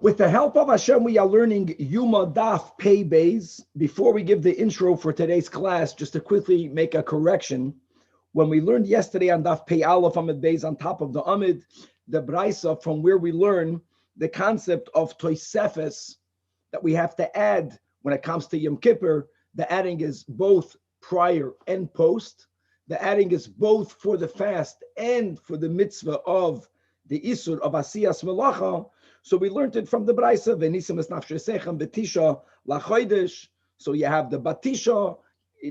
With the help of Hashem, we are learning Yoma Daf Pei Beis. Before we give the intro for today's class, just to quickly make a correction. When we learned yesterday on Daf Pei Aleph Amid Beis on top of the Amid, the Braisa from where we learn the concept of Tosefes that we have to add when it comes to Yom Kippur. The adding is both prior and post. The adding is both for the fast and for the mitzvah of the Isur of Asiyas Melacha. So we learned it from the Braisa, V'nisim es nafshesechem b'tisha lachodesh. So you have the Batisha.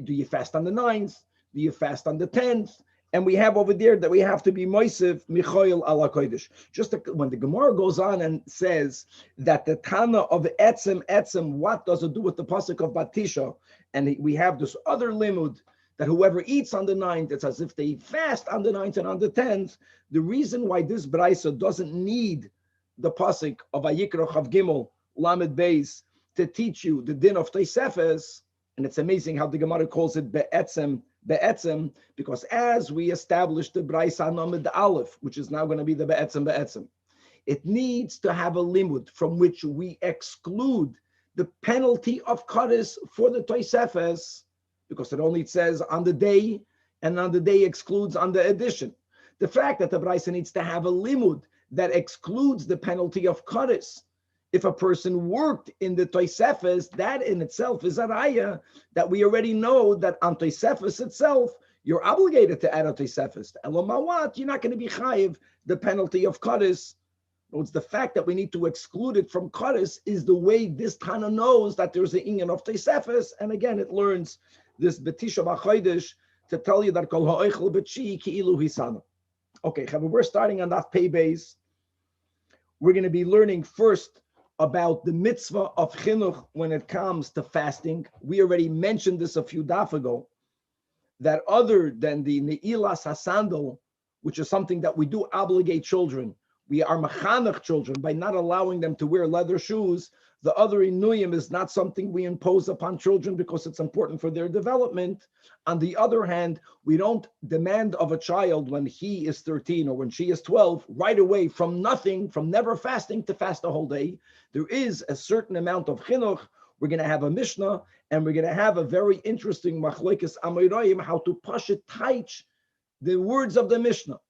Do you fast on the 9th? Do you fast on the 10th? And we have over there that we have to be moisef michoil ala kodesh. Just when the Gemara goes on and says that the Tana of etzem, what does it do with the pasuk of Batisha? And we have this other limud that whoever eats on the 9th, it's as if they fast on the 9th and on the 10th. The reason why this Braisa doesn't need the pasuk of Vayikra Chav Gimel Lamed Beis to teach you the din of Tosefes, and it's amazing how the Gemara calls it be'etzem, because as we established the Braisa Lamed Aleph, which is now going to be the be'etzem, it needs to have a limud from which we exclude the penalty of Kadis for the Tosefes, because it only says on the day, and on the day excludes on the addition. The fact that the Braisa needs to have a limud that excludes the penalty of Kadis. If a person worked in the Tosefes, that in itself is a raya that we already know that on Tosefes itself, you're obligated to add a Tosefes. Elomawat, you're not going to be chayiv the penalty of Kadis. It's the fact that we need to exclude it from Kadis is the way this Tana knows that there's an inyan of Tosefes, and again, it learns this Betisha B'Chodesh to tell you that Kol Ha'oichel B'Tshi Ki'ilu Hisana. Okay, we're starting on that Pei Beis. We're going to be learning first about the mitzvah of chinuch when it comes to fasting. We already mentioned this a few daf ago, that other than the ne'ilas hasandal, which is something that we do obligate children, we are machanach children by not allowing them to wear leather shoes. The other inuyim is not something we impose upon children because it's important for their development. On the other hand, we don't demand of a child when he is 13 or when she is 12, right away from nothing, from never fasting to fast a whole day. There is a certain amount of chinuch. We're going to have a Mishnah, and we're going to have a very interesting machlokes amoraim, how to pashut taich the words of the Mishnah,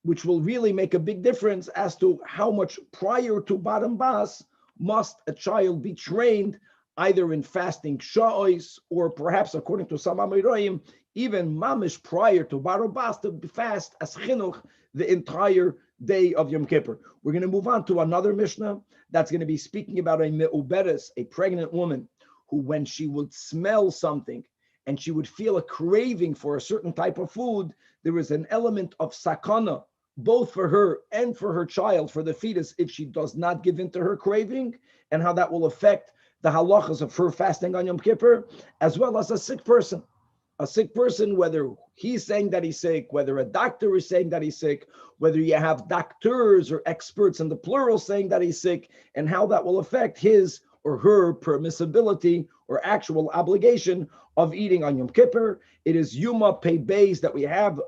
which will really make a big difference as to how much prior to bottom bas must a child be trained, either in fasting sha'os, or perhaps according to some Amoraim, even mamish prior to bottom bas to fast as chinuch the entire day of Yom Kippur. We're going to move on to another Mishnah that's going to be speaking about a me'uberes, a pregnant woman, who when she would smell something and she would feel a craving for a certain type of food, there is an element of sakana, both for her and for her child, for the fetus, if she does not give in to her craving, and how that will affect the halachas of her fasting on Yom Kippur, as well as a sick person. A sick person, whether he's saying that he's sick, whether a doctor is saying that he's sick, whether you have doctors or experts in the plural saying that he's sick, and how that will affect his or her permissibility or actual obligation of eating on Yom Kippur. It is Yoma Pei Beis that we have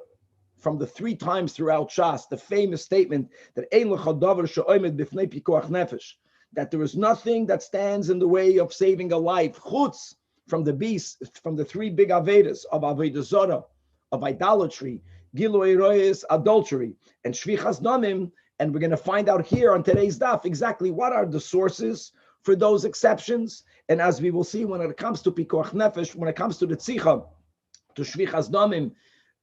from the 3 times throughout Shas, the famous statement that Ein lecha davar she'omed b'fnei pikuach nefesh, that there is nothing that stands in the way of saving a life, chutz, from the beast, from the 3 big avedas of avodah zara, of idolatry, gilui royes, adultery, and shvichas damim. And we're going to find out here on today's daf exactly what are the sources for those exceptions. And as we will see, when it comes to pikuach nefesh, when it comes to the tzicha, to shvichas damim,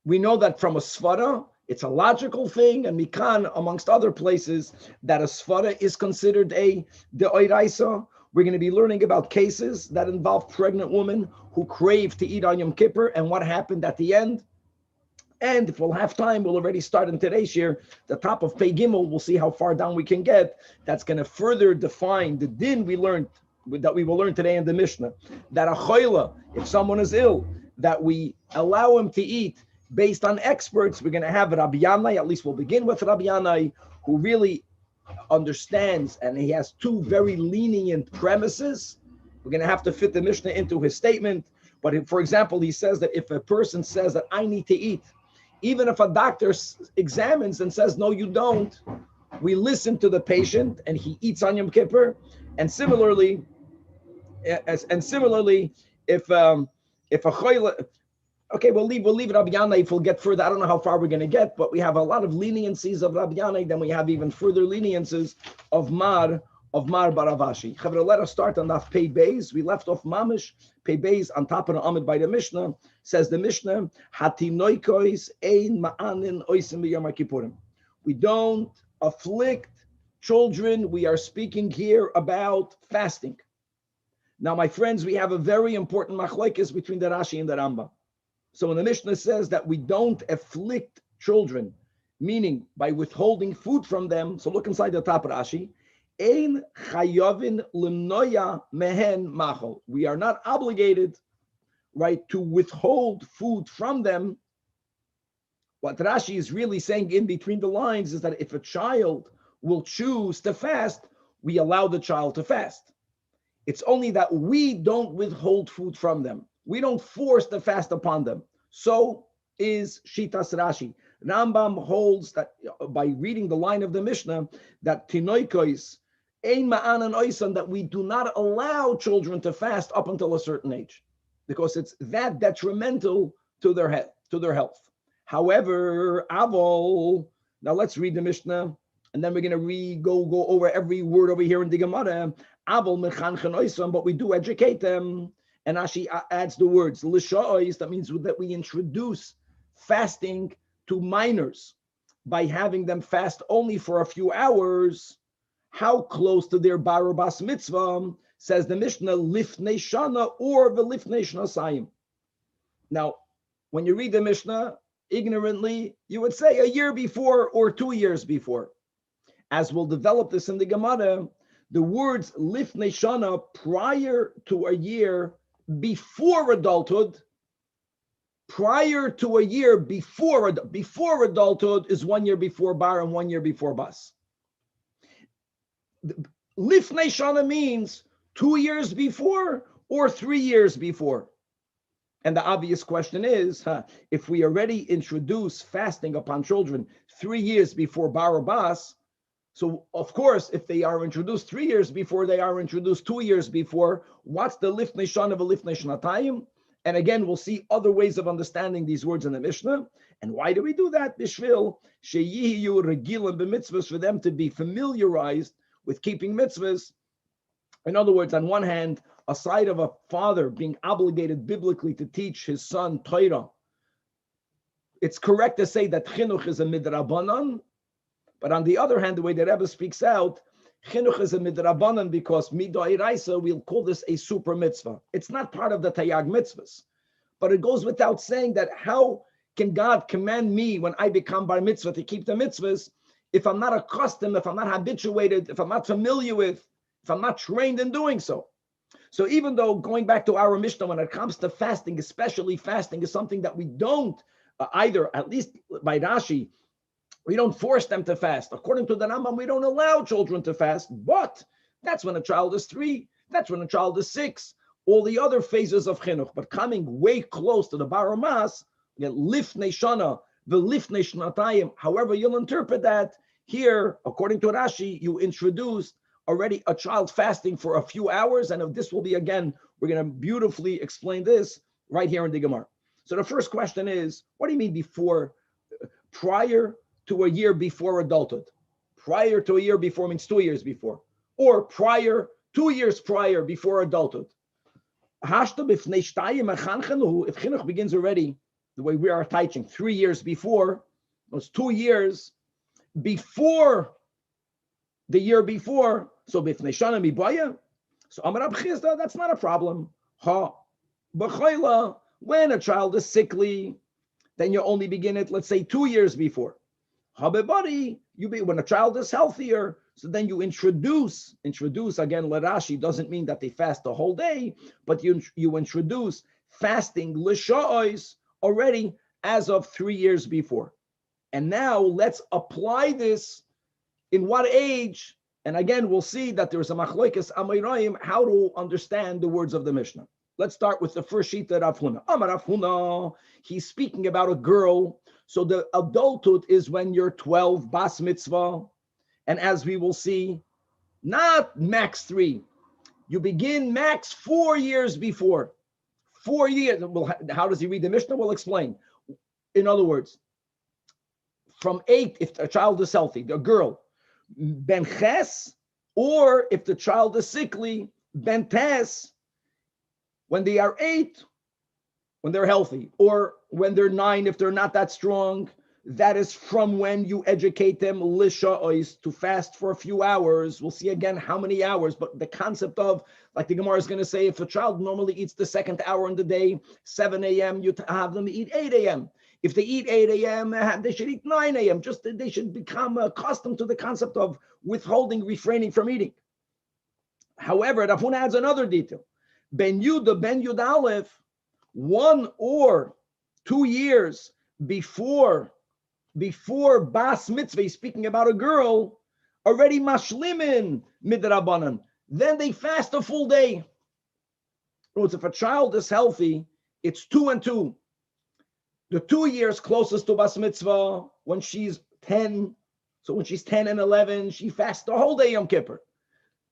we know that from a svara, it's a logical thing, and mikan, amongst other places, that a svara is considered a deoraisa. We're going to be learning about cases that involve pregnant women who crave to eat on Yom Kippur and what happened at the end. And if we'll have time, we'll already start in today's year, the top of Pei Gimel. We'll see how far down we can get. That's going to further define the din we learned, that we will learn today in the Mishnah, that a choila, if someone is ill, that we allow him to eat. Based on experts, we're going to have Rabbi Yanai, at least we'll begin with Rabbi Yanai, who really understands, and he has 2 very lenient premises. We're going to have to fit the Mishnah into his statement. But if, for example, he says that if a person says that I need to eat, even if a doctor examines and says, no, you don't, we listen to the patient and he eats on Yom Kippur. And similarly, if a choyle, okay, we'll leave it Rabbi Yanai if we'll get further. I don't know how far we're going to get, but we have a lot of leniencies of Rabbi Yanai. Then we have even further leniencies of Mar Baravashi. Chavra, let us start on that Pei Beis. We left off Mamish Pei Beis on top of the Amid by the Mishnah. Says the Mishnah, Hatinoikois ein ma'anin oisim b'yom kippurim. We don't afflict children. We are speaking here about fasting. Now, my friends, we have a very important machlekes between the Rashi and the Rambam. So when the Mishnah says that we don't afflict children, meaning by withholding food from them, so look inside the top Rashi, Ein chayovin limnoya mehen machol. We are not obligated, right, to withhold food from them. What Rashi is really saying in between the lines is that if a child will choose to fast, we allow the child to fast. It's only that we don't withhold food from them. We don't force the fast upon them. So is Shitas Rashi. Rambam holds that by reading the line of the Mishnah, that Tinoikois, Ein Ma'anan Oisan, that we do not allow children to fast up until a certain age, because it's that detrimental to their health. However, Avol, now let's read the Mishnah, and then we're going to go over every word over here in the Gemara. Avol mechanchen oisam, but we do educate them. And Ashi adds the words l'sha'os. That means that we introduce fasting to minors by having them fast only for a few hours. How close to their bar bas mitzvah? Says the Mishnah, lifnei shana or v'lifnei shnasayim. Now, when you read the Mishnah ignorantly, you would say a year before or 2 years before. As we'll develop this in the Gemara, the words lifnei shana, prior to a year before adulthood, prior to a year before adulthood is 1 year before bar and 1 year before bas. Lifnei shana means 2 years before or 3 years before. And the obvious question is, if we already introduce fasting upon children 3 years before bar or bas, so of course, if they are introduced 3 years before, they are introduced 2 years before, what's the lifnei shana of a lifnei shnatayim? And again, we'll see other ways of understanding these words in the Mishnah. And why do we do that? Bishvil sheyiyu regilim b'mitzvahs, for them to be familiarized with keeping mitzvahs. In other words, on one hand, aside of a father being obligated biblically to teach his son Torah, it's correct to say that chinuch is a midrabanan. But on the other hand, the way the Rebbe speaks out, chinuch is a midrabanan because midoiraisa, we'll call this a super mitzvah. It's not part of the tayag mitzvahs. But it goes without saying that how can God command me when I become bar mitzvah to keep the mitzvahs if I'm not accustomed, if I'm not habituated, if I'm not familiar with, if I'm not trained in doing so? So even though, going back to our Mishnah, when it comes to fasting, especially fasting is something that we don't either, at least by Rashi, we don't force them to fast. According to the Rambam, we don't allow children to fast, but that's when a child is 3, that's when a child is 6, all the other phases of chinuch. But coming way close to the bar mas, lifnei shana, the lifnei shnatayim, however you'll interpret that, here, according to Rashi, you introduced already a child fasting for a few hours, and this will be, again, we're going to beautifully explain this right here in the Gemara. So the first question is, what do you mean before, prior to a year before adulthood? Prior to a year before means 2 years before, or prior, 2 years prior before adulthood. If chinuch begins already the way we are teaching 3 years before, those 2 years before the year before, so b'fnei shana mibaya, so Amar Rab Chizda, that's not a problem. B'chayla, when a child is sickly, then you only begin it, let's say 2 years before. Habebari, when a child is healthier, so then you introduce again, Larashi doesn't mean that they fast the whole day, but you introduce fasting l'sha'os already as of 3 years before. And now let's apply this in what age? And again, we'll see that there's a machlokes amoraim how to understand the words of the Mishnah. Let's start with the first sheet of Rav Huna. Amar Rav Huna, he's speaking about a girl. So the adulthood is when you're 12, bas mitzvah, And as we will see, not max 3. You begin max 4 years before. 4 years. Well, how does he read the Mishnah? We'll explain. In other words, from 8, if a child is healthy, a girl, ben ches, or if the child is sickly, ben tes, when they are 8, when they're healthy, or when they're 9, if they're not that strong, that is from when you educate them lisha'os, to fast for a few hours. We'll see again how many hours, but the concept of, like the Gemara is going to say, if a child normally eats the second hour in the day, 7 a.m., you have them eat 8 a.m. If they eat 8 a.m., they should eat 9 a.m. Just they should become accustomed to the concept of withholding, refraining from eating. However, Rav Huna adds another detail. Ben Yud Aleph, 1 or 2 years before Bas Mitzvah, speaking about a girl, already mashlimin midrabanan. Then they fast a full day. If a child is healthy, it's 2 and 2. The 2 years closest to Bas Mitzvah, when she's 10. So when she's 10 and 11, she fasts the whole day Yom Kippur.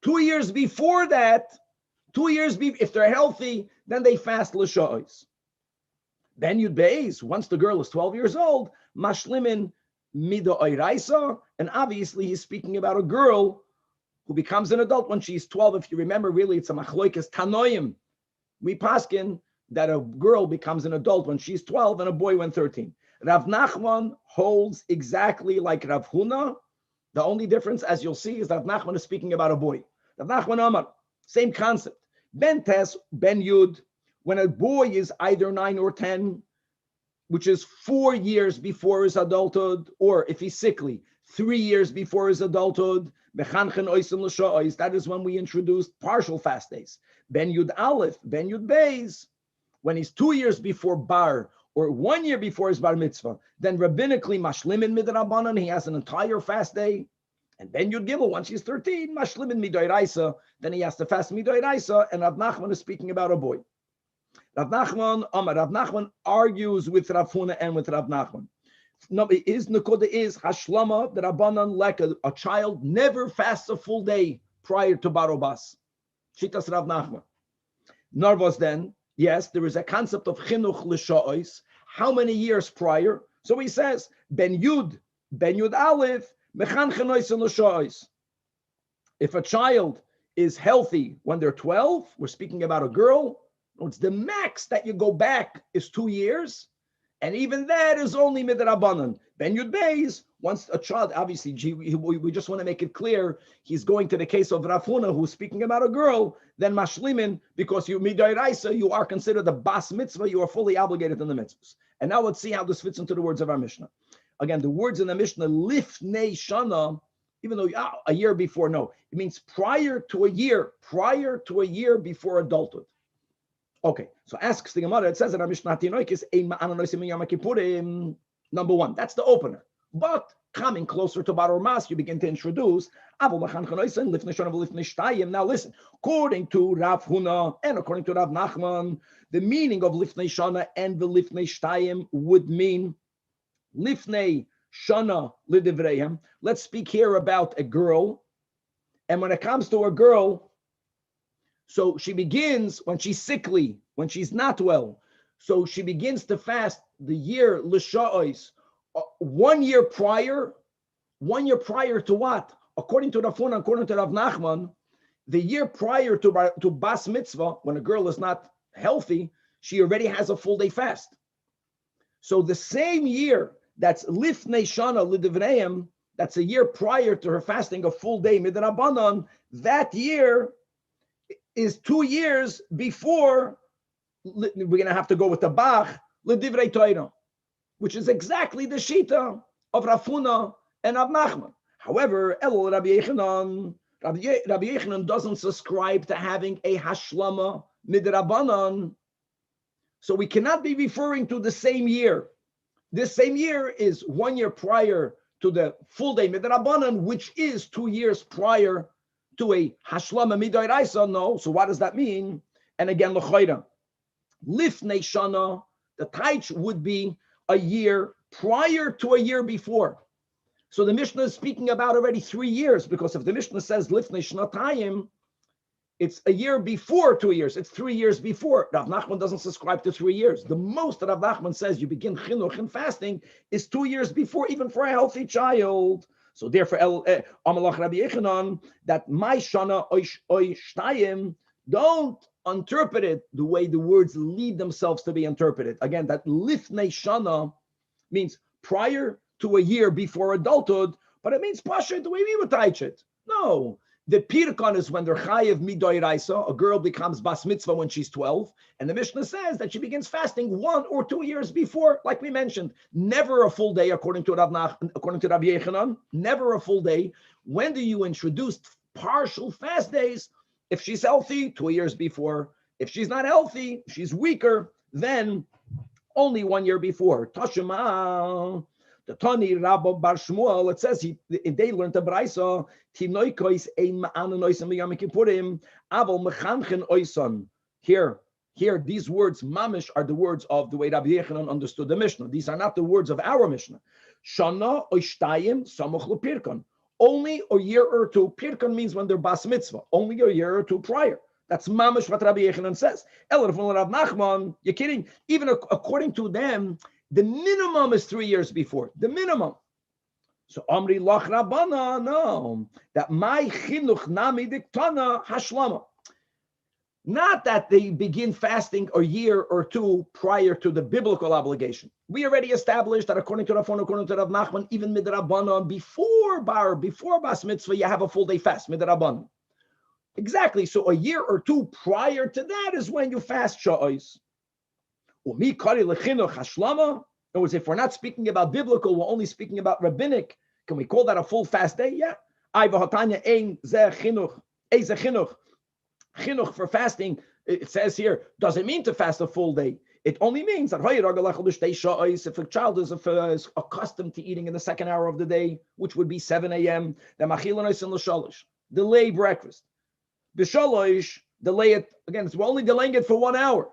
2 years before that, if they're healthy, then they fast l'sha'os. Ben Yud Beis, once the girl is 12 years old, mashlimin mida oiraisa, and obviously he's speaking about a girl who becomes an adult when she's 12. If you remember, really, it's a machloikas tanoim. We paskin that a girl becomes an adult when she's 12 and a boy when 13. Rav Nachman holds exactly like Rav Huna. The only difference, as you'll see, is that Rav Nachman is speaking about a boy. Rav Nachman Amar, same concept. Ben Tes, Ben Yud, when a boy is either 9 or 10, which is 4 years before his adulthood, or if he's sickly, 3 years before his adulthood, that is when we introduced partial fast days. Ben Yud Aleph, Ben Yud Beis, when he's 2 years before Bar, or 1 year before his Bar Mitzvah, then rabbinically mashlimin midrabanan, he has an entire fast day. And Ben Yud Gimel, once he's 13, mashlimin midoiraisa, then he has to fast midoiraisa, and Rav Nachman is speaking about a boy. Rav Nachman argues with Rav Huna and with Rav Nachman. No, Nakoda is hashlama, the Rabbanan, like a child never fasts a full day prior to Barobas. Shitas Rav Nachman. Narvos then, yes, there is a concept of chinuch l'sha'os. How many years prior? So he says, Ben Yud Aleph, mechanchen oisen l'sha'os. If a child is healthy when they're 12, we're speaking about a girl, it's the max that you go back is 2 years, and even that is only midrabanan. Ben Yud Beis, once a child, obviously, we just want to make it clear, he's going to the case of Rav Huna, who's speaking about a girl, then mashlimin, because you midairaisa, you are considered a bas mitzvah, you are fully obligated in the mitzvahs. And now let's see how this fits into the words of our Mishnah. Again, the words in the Mishnah, lifnei shana, even though a year before, no, it means prior to a year before adulthood. Okay, so asks the Gemara, it says in our Mishnah, number 1, that's the opener. But coming closer to Bar Mas, you begin to introduce, now listen, according to Rav Huna and according to Rav Nachman, the meaning of Lifnei Shana and the Lifnei Shtayim would mean Lifnei Shana Lidivreihem. Let's speak here about a girl. And when it comes to a girl, so she begins when she's sickly, when she's not well. So she begins to fast the year l'sha'os, 1 year prior. 1 year prior to what? According to Rav Huna, according to Rav Nachman, the year prior to Bas Mitzvah, when a girl is not healthy, she already has a full day fast. So the same year, that's Lifnei Shana L'Divreihem, that's a year prior to her fasting a full day Midrabanan, that year is 2 years before, we're going to have to go with the Bach, L'Divrei Torah, which is exactly the Shita of Rav Huna and Rav Nachman. However, Rabbi Yechanan doesn't subscribe to having a Hashlama Midrabanan, so we cannot be referring to the same year. This same year is 1 year prior to the full day Midrabanan, which is 2 years prior to a Hashlama Midoiraisa. No, so what does that mean? And again, L'choira, Lifnei Shana, the Taich would be a year prior to a year before. So the Mishnah is speaking about already 3 years, because if the Mishnah says lifnei shnatayim, it's a year before 2 years. It's 3 years before. Rav Nachman doesn't subscribe to 3 years. The most that Rav Nachman says you begin chinuch and fasting is 2 years before, even for a healthy child. So therefore, Amalach Rabbi Yechanan, that my shana oy shtayim, don't interpret it the way the words lead themselves to be interpreted. Again, that lifnei shana means prior to a year before adulthood, but it means pasha the way we would teach it. No. The pirkon is when they're chayiv midoiraisa, a girl becomes bas mitzvah when she's 12, and the Mishnah says that she begins fasting 1 or 2 years before, like we mentioned. Never a full day, according to Rabbi Yechanan, never a full day. When do you introduce partial fast days? If she's healthy, 2 years before. If she's not healthy, she's weaker, then only 1 year before. Tashima. The Tani Rabbi Bar Shmuel, it says they learned the Braisa, Tinoikois ein ma'anonoisem v'yom kippurim, aval mechanchen oison. Here, these words, mamish, are the words of the way Rabbi Yechanan understood the Mishnah. These are not the words of our Mishnah. Shana oishtayim samoch l'pirkon. Only a year or two. Pirkon means when they're bas mitzvah. Only a year or two prior. That's mamish what Rabbi Yechanan says. Elyahu from Rav Nachman, you're kidding? Even according to them, the minimum is 3 years before. The minimum. So Amri Lach Rabbana, no. That my chinuch nami diktana hashlama. Not that they begin fasting a year or two prior to the biblical obligation. We already established that according to Rav Nachman, even midrabanan, before bas mitzvah, you have a full day fast, midrabanan. Exactly. So a year or two prior to that is when you fast sha'os. In other words, if we're not speaking about biblical, we're only speaking about rabbinic. Can we call that a full fast day? Yeah. Chinuch for fasting, it says here, doesn't mean to fast a full day. It only means that if a child is accustomed to eating in the second hour of the day, which would be 7 a.m., then delay breakfast. B'shalosh, delay it, again, we're only delaying it for 1 hour.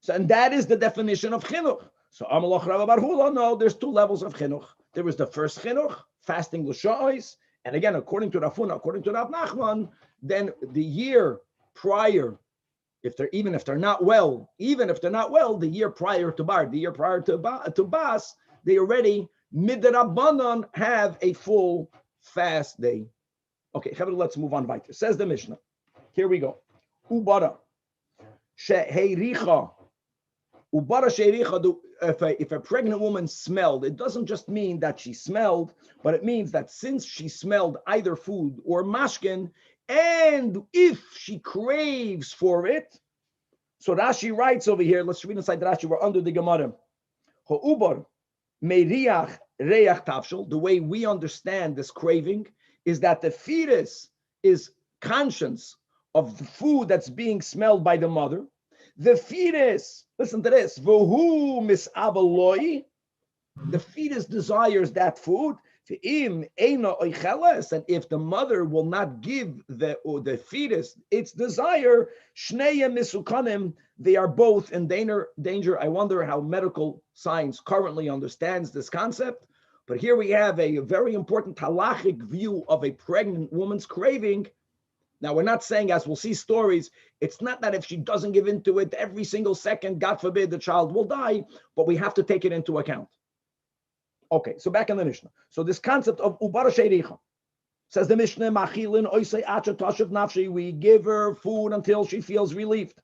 So, and that is the definition of chinuch. So, Amalach Rabba Bar Hula, no, there's 2 levels of chinuch. There was the first chinuch, fasting l'sha'os, and again, according to Rafuna, according to Rav Nachman, then the year prior, if they're not well, the year prior to bar, the year prior to bas, they already midrabanan have a full fast day. Okay, let's move on. Weiter. Says the Mishnah. Here we go. Ubara she'heiricha. Ubara she'heiricha. If a pregnant woman smelled, it doesn't just mean that she smelled, but it means that since she smelled either food or mashkin, and if she craves for it, so Rashi writes over here, let's read inside Rashi, we're under the Gemara. Ha'ubar meiriach reach tavshel, the way we understand this craving is that the fetus is conscious of the food that's being smelled by the mother. The fetus, listen to this, Vohu misavaloi, the fetus desires that food. And if the mother will not give the fetus its desire, Shnei misukanim, they are both in danger. I wonder how medical science currently understands this concept. But here we have a very important halachic view of a pregnant woman's craving. Now, we're not saying, as we'll see stories, it's not that if she doesn't give into it every single second, God forbid, the child will die, but we have to take it into account. Okay, so back in the Mishnah. So this concept of ubara sheiricha, says the Mishnah, machilin oisei acha tashav nafshi, we give her food until she feels relieved.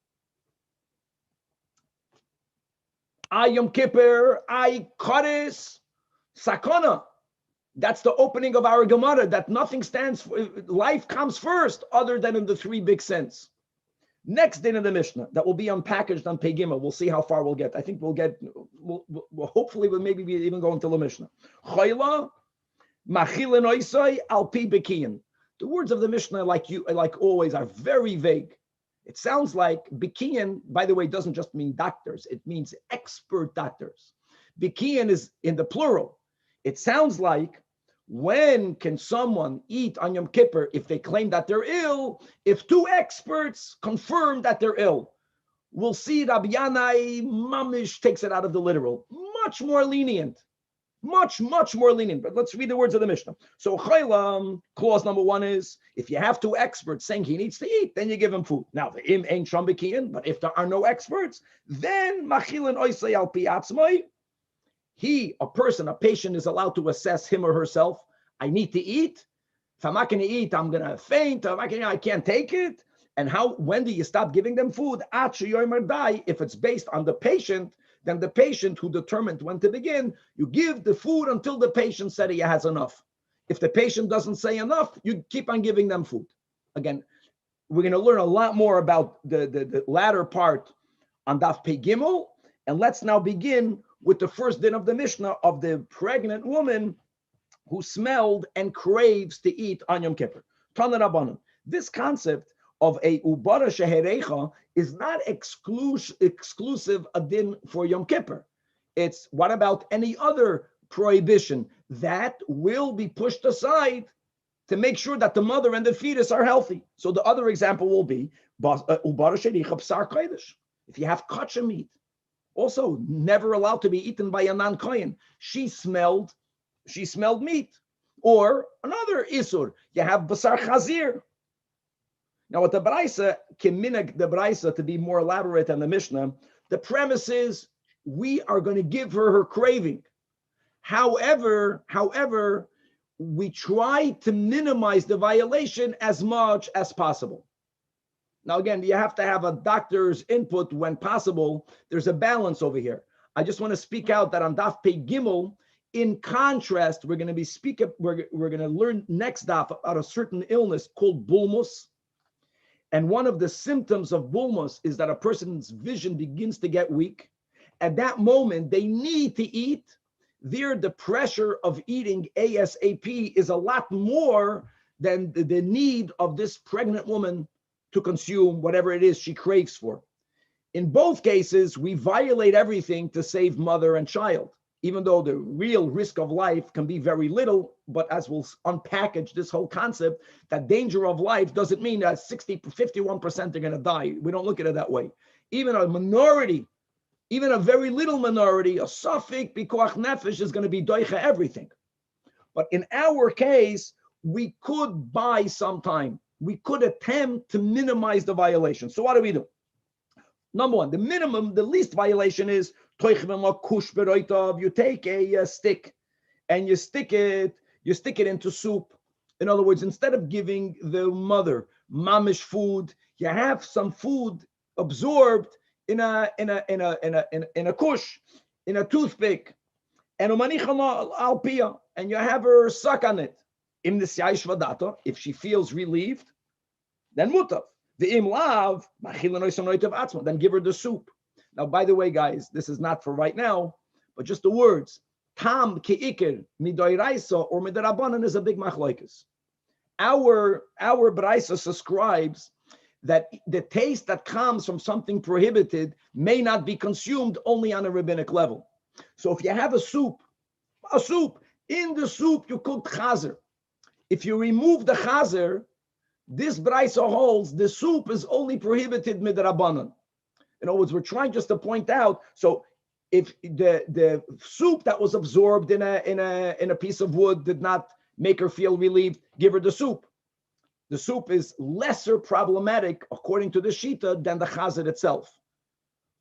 Yom Kippur, Kares, Sakana. That's the opening of our Gemara, that nothing stands for, life comes first, other than in the 3 big sense. Next din in the Mishnah, that will be unpackaged on Pegima. We'll see how far we'll get. I think we'll hopefully we'll maybe even go into the Mishnah. Chayla, machilin oisai al pi bekiyin. The words of the Mishnah, like always, are very vague. It sounds like bekiyin, by the way, doesn't just mean doctors. It means expert doctors. Bekiyin is in the plural. It sounds like, when can someone eat on Yom Kippur if they claim that they're ill, if 2 experts confirm that they're ill? We'll see Rabbi Yanai Mamish takes it out of the literal. Much more lenient. Much, much more lenient. But let's read the words of the Mishnah. So chaylam, clause number one is, if you have two experts saying he needs to eat, then you give him food. Now, the im ain't shambikian, but if there are no experts, then machilin oisei al pi atzmai. He, a person, a patient, is allowed to assess him or herself. I need to eat. If I'm not going to eat, I'm going to faint. I can't take it. And when do you stop giving them food? If it's based on the patient, then the patient who determined when to begin, you give the food until the patient said he has enough. If the patient doesn't say enough, you keep on giving them food. Again, we're going to learn a lot more about the latter part on Daf Pei Gimel. And let's now begin with the first din of the Mishnah of the pregnant woman who smelled and craves to eat on Yom Kippur. Tana Rabbanan. This concept of a ubara sheherecha is not exclusive a din for Yom Kippur. It's what about any other prohibition that will be pushed aside to make sure that the mother and the fetus are healthy. So the other example will be ubara sheherecha b'sar kodesh. If you have kosher meat, also never allowed to be eaten by a non-kohen. She smelled meat. Or another isur, you have basar chazir. Now, with the Braisa, Kiminik the Braisa, to be more elaborate than the Mishnah, the premise is we are going to give her craving. However, we try to minimize the violation as much as possible. Now, again, you have to have a doctor's input when possible. There's a balance over here. I just want to speak out that on Daf Pei Gimel, in contrast, we're going to learn next daf about a certain illness called bulmus. And one of the symptoms of bulmus is that a person's vision begins to get weak. At that moment, they need to eat. There, the pressure of eating ASAP is a lot more than the need of this pregnant woman to consume whatever it is she craves for. In both cases, we violate everything to save mother and child, even though the real risk of life can be very little. But as we'll unpackage this whole concept, that danger of life doesn't mean that 51% are going to die. We don't look at it that way. Even a minority, even a very little minority, a suffix b'koach nefesh is going to be doicha everything. But in our case, we could buy some time. We could attempt to minimize the violation. So what do? Number one, the least violation is you take a stick and you stick it into soup. In other words, instead of giving the mother mamish food, you have some food absorbed in a kush, in a toothpick, and you have her suck on it. If she feels relieved, then mutav. The im lav, then give her the soup. Now, by the way, guys, this is not for right now, but just the words. Tam ke'ikir midoiraisa or midarabanan is a big machlokes. Our braisa subscribes that the taste that comes from something prohibited may not be consumed only on a rabbinic level. So if you have a soup, in the soup you cook chazer. If you remove the chazer, this braisa holds the soup is only prohibited midrabanan. In other words, we're trying just to point out. So, if the soup that was absorbed in a piece of wood did not make her feel relieved, give her the soup. The soup is lesser problematic according to the shita than the chazir itself.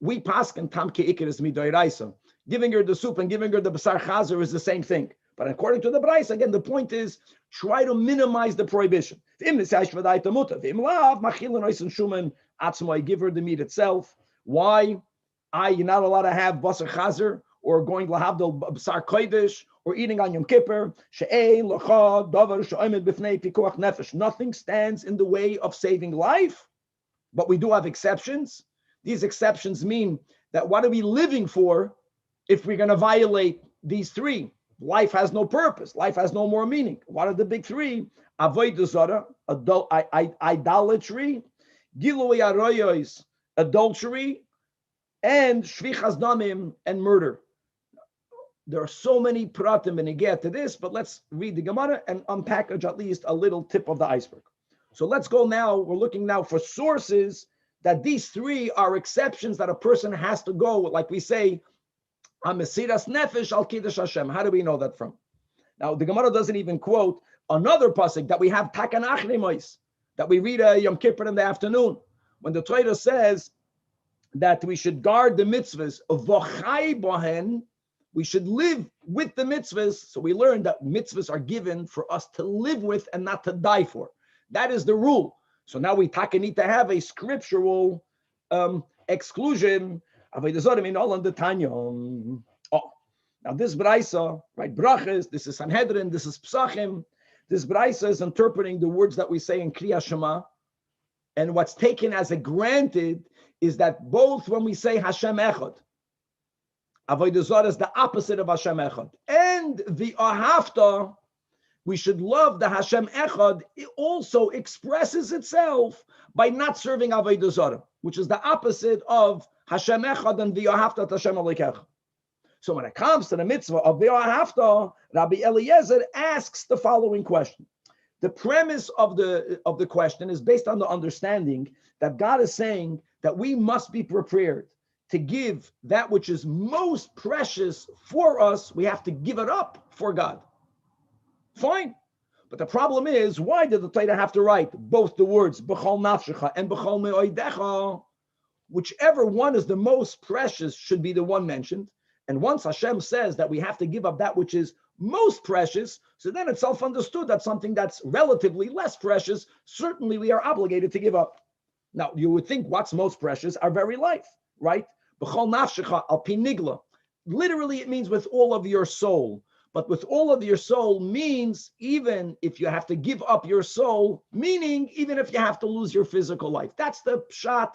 We paskin tam ke'ikir is midoiraisa. Giving her the soup and giving her the basar chazir is the same thing. But according to the Braisa, again, the point is try to minimize the prohibition. Give her the meat itself. Why? You're not allowed to have basar chazer or going lahavdil basar kodesh or eating on Yom Kippur. Nothing stands in the way of saving life, but we do have exceptions. These exceptions mean that what are we living for if we're going to violate these three? Life has no purpose. Life has no more meaning. What are the big three? Avodah zarah, idolatry, gilui aroyos, adultery, and shvichas damim, and murder. There are so many pratim and get to this, but let's read the Gemara and unpackage at least a little tip of the iceberg. So let's go now. We're looking now for sources that these three are exceptions that a person has to go, like we say, HaMesiras Nefesh al Kiddush Hashem. How do we know that from? Now, the Gemara doesn't even quote another pasuk that we have Tanach Nemois, that we read Yom Kippur in the afternoon, when the Torah says that we should guard the mitzvahs of V'chai Bohen, we should live with the mitzvahs. So we learn that mitzvahs are given for us to live with and not to die for. That is the rule. So now we need to have a scriptural exclusion. Avodah Zarah in all on the Tanya. Now this Braisa, right? Brachas, this is Sanhedrin, this is Psachim. This Braisa is interpreting the words that we say in Kriya Shema. And what's taken as a granted is that both when we say Hashem Echad, Avodah Zarah is the opposite of Hashem Echad. And the Ahavta, we should love the Hashem Echad. It also expresses itself by not serving Avodah Zarah, which is the opposite of Hashem Echad and the Ahavta Hashem Elokecha. So when it comes to the mitzvah of the Ahavta, Rabbi Eliezer asks the following question. The premise of the question is based on the understanding that God is saying that we must be prepared to give that which is most precious for us. We have to give it up for God. Fine. But the problem is, why did the Torah have to write both the words b'chol nafshecha and b'chol me'oidecha? Whichever one is the most precious should be the one mentioned. And once Hashem says that we have to give up that which is most precious, so then it's self-understood that something that's relatively less precious, certainly we are obligated to give up. Now, you would think what's most precious? Our very life, right? B'chol nafshecha al pi nigla. Literally, it means with all of your soul. But with all of your soul means even if you have to give up your soul, meaning even if you have to lose your physical life. That's the pshat,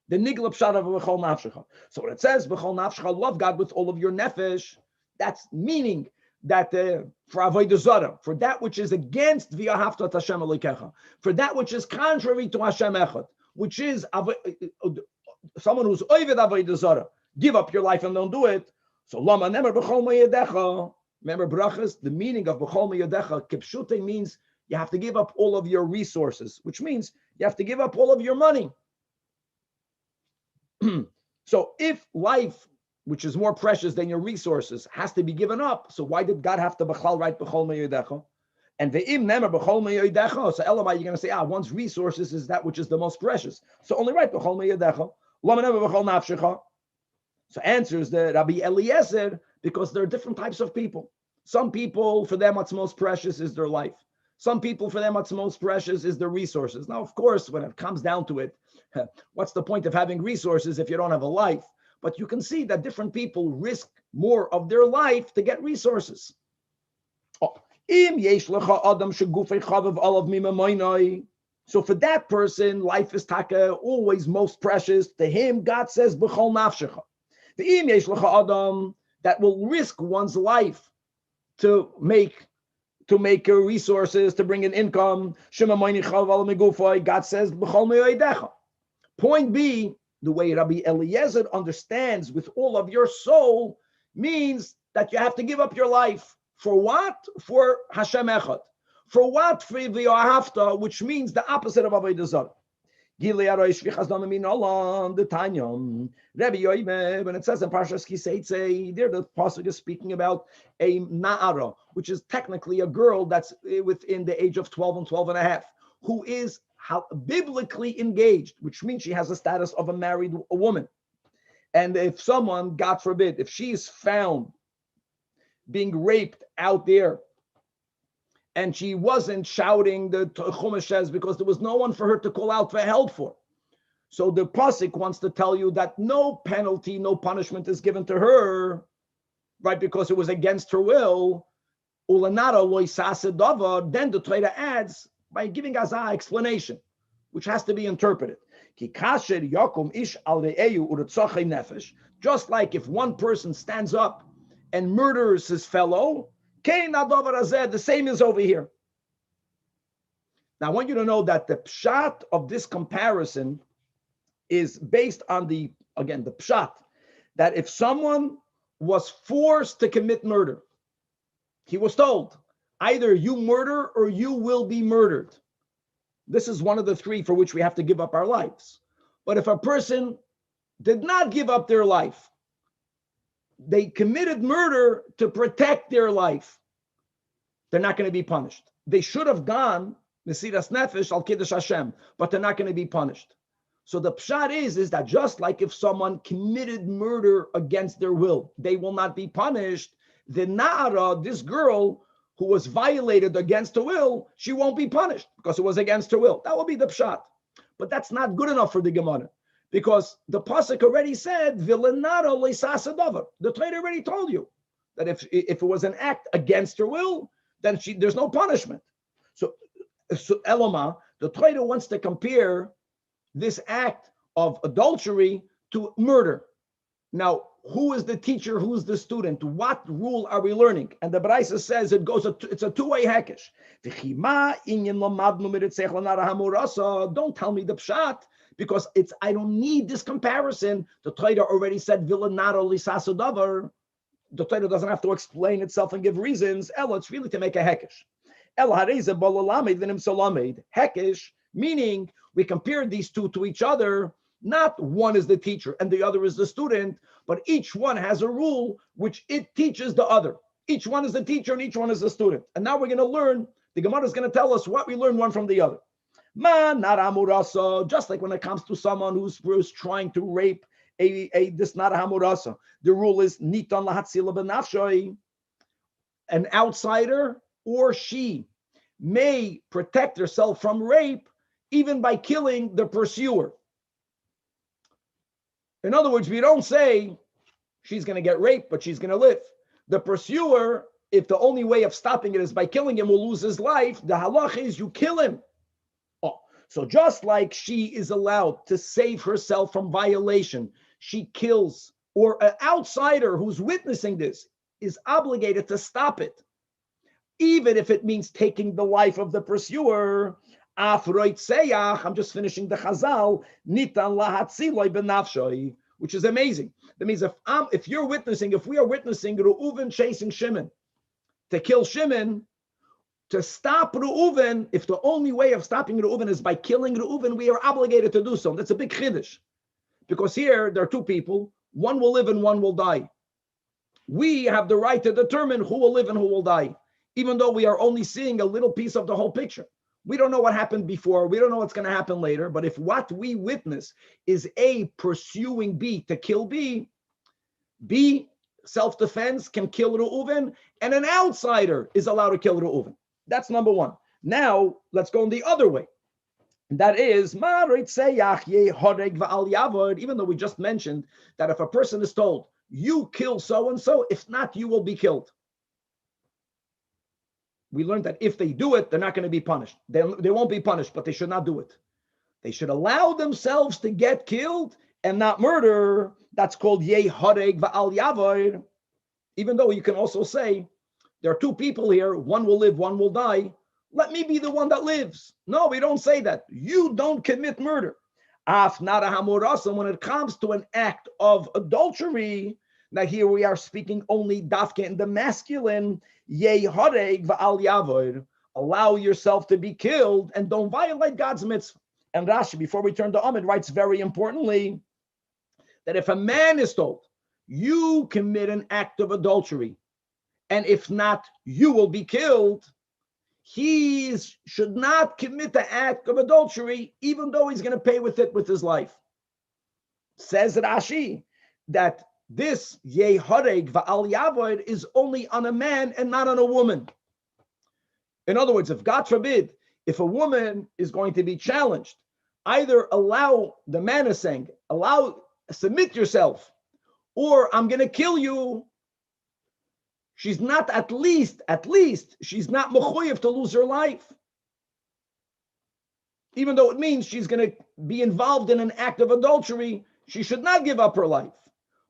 the nigla pshat of b'chol nafshecha. So when it says b'chol nafshecha, love God with all of your nefesh, that's meaning that for avodah zarah, for that which is against v'ahavta Hashem Elokecha, for that which is contrary to Hashem Echad, which is someone who's oved avodah zarah, give up your life and don't do it. So lama nemer b'chol me'yadecha. Remember brachas, the meaning of b'chol me'yadecha, kipshute means you have to give up all of your resources, which means you have to give up all of your money. So if life, which is more precious than your resources, has to be given up, so why did God have to b'chal write b'chol me'yadecha? And ve'im nemer b'chol me'yadecha. So elamai, you're going to say, one's resources is that which is the most precious. So only write b'chol me'yadecha. Lama nemer b'chol nafshecha. So answers the Rabbi Eliezer, because there are different types of people. Some people, for them, what's most precious is their life. Some people, for them, what's most precious is their resources. Now, of course, when it comes down to it, what's the point of having resources if you don't have a life? But you can see that different people risk more of their life to get resources. So for that person, life is taka always most precious. To him, God says, b'chol nafshecha. That will risk one's life to make resources, to bring in income. God says, point B, the way Rabbi Eliezer understands with all of your soul means that you have to give up your life. For what? For Hashem Echad. For what? For V'ahavta, which means the opposite of Avodah Zarah. The Tanya, Rabbi Yoma, when it says in Parshas Kiseitze, there the pasuk is speaking about a na'ara, which is technically a girl that's within the age of 12 and 12 and a half, who is biblically engaged, which means she has the status of a married woman. And if someone, God forbid, if she is found being raped out there, and she wasn't shouting, the Chumash says, because there was no one for her to call out for help for. So the pasuk wants to tell you that no penalty, no punishment is given to her, right? Because it was against her will. Ulanara loisase davar. Then the Torah adds by giving us an explanation, which has to be interpreted. Just like if one person stands up and murders his fellow, the same is over here. Now, I want you to know that the pshat of this comparison is based on the pshat, that if someone was forced to commit murder, he was told, either you murder or you will be murdered. This is one of the three for which we have to give up our lives. But if a person did not give up their life, they committed murder to protect their life, they're not going to be punished. They should have gone Mesiras Nefesh al Kiddush Hashem, but they're not going to be punished. So the pshat is that just like if someone committed murder against their will, they will not be punished. The Na'ara, this girl who was violated against her will, she won't be punished because it was against her will. That will be the pshat. But that's not good enough for the Gemara, because the pasuk already said, "Vilanara leisasa davar." The Torah already told you that if it was an act against her will, then there's no punishment. So Eloma, the Torah wants to compare this act of adultery to murder. Now, who is the teacher? Who's the student? What rule are we learning? And the Brisa says it's a two-way hekesh. Don't tell me the pshat, because I don't need this comparison. The Torah already said vilanaro lisasa davar. The Torah doesn't have to explain itself and give reasons. Ella, it's really to make a hekesh. Hekesh, meaning we compared these two to each other. Not one is the teacher and the other is the student, but each one has a rule which it teaches the other. Each one is the teacher and each one is the student. And now we're going to learn, the Gemara is going to tell us what we learn one from the other. Just like when it comes to someone who's trying to rape this nara hamurasa, the rule is nitan lahatzila benafshay. An outsider or she may protect herself from rape even by killing the pursuer. In other words, we don't say she's going to get raped, but she's going to live. The pursuer, if the only way of stopping it is by killing him, will lose his life. The halach is you kill him. Oh, so just like she is allowed to save herself from violation, she kills, or an outsider who's witnessing this is obligated to stop it, even if it means taking the life of the pursuer. I'm just finishing the Chazal, nitan lahatziloi benafshoi, which is amazing. That means if we are witnessing Reuven chasing Shimon, to kill Shimon, to stop Reuven, if the only way of stopping Reuven is by killing Reuven, we are obligated to do so. That's a big chiddush, because here there are two people, one will live and one will die. We have the right to determine who will live and who will die, even though we are only seeing a little piece of the whole picture. We don't know what happened before. We don't know what's going to happen later. But if what we witness is A, pursuing B to kill B, B, self-defense, can kill Reuven, and an outsider is allowed to kill Reuven. That's number one. Now, let's go in the other way. That is, even though we just mentioned that if a person is told, you kill so-and-so, if not, you will be killed. We learned that if they do it, they're not going to be punished. They won't be punished, but they should not do it. They should allow themselves to get killed and not murder. That's called yeh hareg va'al yavor. Even though you can also say, there are two people here, one will live, one will die. Let me be the one that lives. No, we don't say that. You don't commit murder. Af nara hamurasa, when it comes to an act of adultery, now here we are speaking only dafke in the masculine, yeh hareg va'al yavor. Allow yourself to be killed and don't violate God's mitzvah. And Rashi, before we turn to Amid, writes very importantly that if a man is told, you commit an act of adultery, and if not, you will be killed, he should not commit the act of adultery, even though he's going to pay with it with his life. Says Rashi that this yeh hareg va'al yavor is only on a man and not on a woman. In other words, if God forbid, if a woman is going to be challenged, either allow, the man is saying, submit yourself, or I'm going to kill you. She's not at least, she's not mechuyev to lose her life. Even though it means she's going to be involved in an act of adultery, she should not give up her life.